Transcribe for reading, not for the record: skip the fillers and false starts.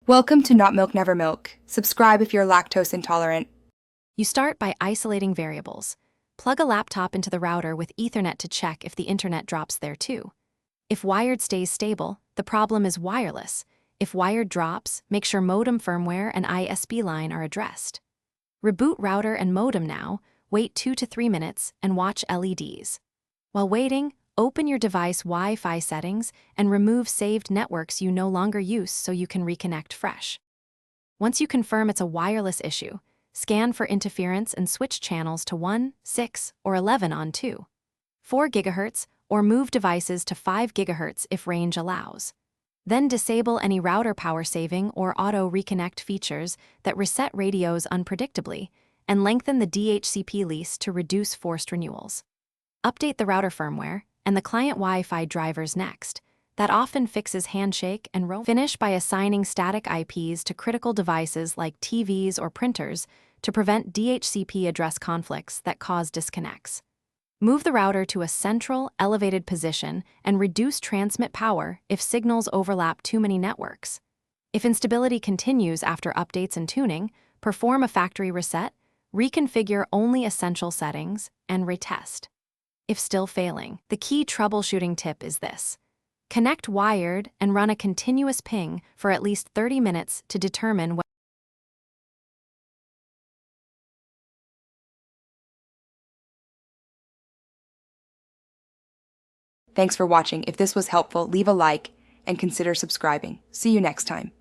Welcome to Not Milk Never Milk. Subscribe if you're lactose intolerant. You start by isolating variables. Plug a laptop into the router with Ethernet to check if the internet drops there too. If wired stays stable, the problem is wireless. If wired drops, make sure modem firmware and ISP line are addressed. Reboot router and modem now, wait 2 to 3 minutes, and watch LEDs. While waiting, open your device Wi-Fi settings and remove saved networks you no longer use so you can reconnect fresh. Once you confirm it's a wireless issue, scan for interference and switch channels to 1, 6, or 11 on 2, 4 GHz, or move devices to 5 GHz if range allows. Then disable any router power saving or auto reconnect features that reset radios unpredictably, and lengthen the DHCP lease to reduce forced renewals. Update the router firmware and the client Wi-Fi drivers next. That often fixes handshake and roam. Finish by assigning static IPs to critical devices like TVs or printers to prevent DHCP address conflicts that cause disconnects. Move the router to a central, elevated position and reduce transmit power if signals overlap too many networks. If instability continues after updates and tuning, perform a factory reset, reconfigure only essential settings, and retest. If still failing, the key troubleshooting tip is this. Connect wired and run a continuous ping for at least 30 minutes to determine what. Thanks for watching. If this was helpful, leave a like and consider subscribing. See you next time.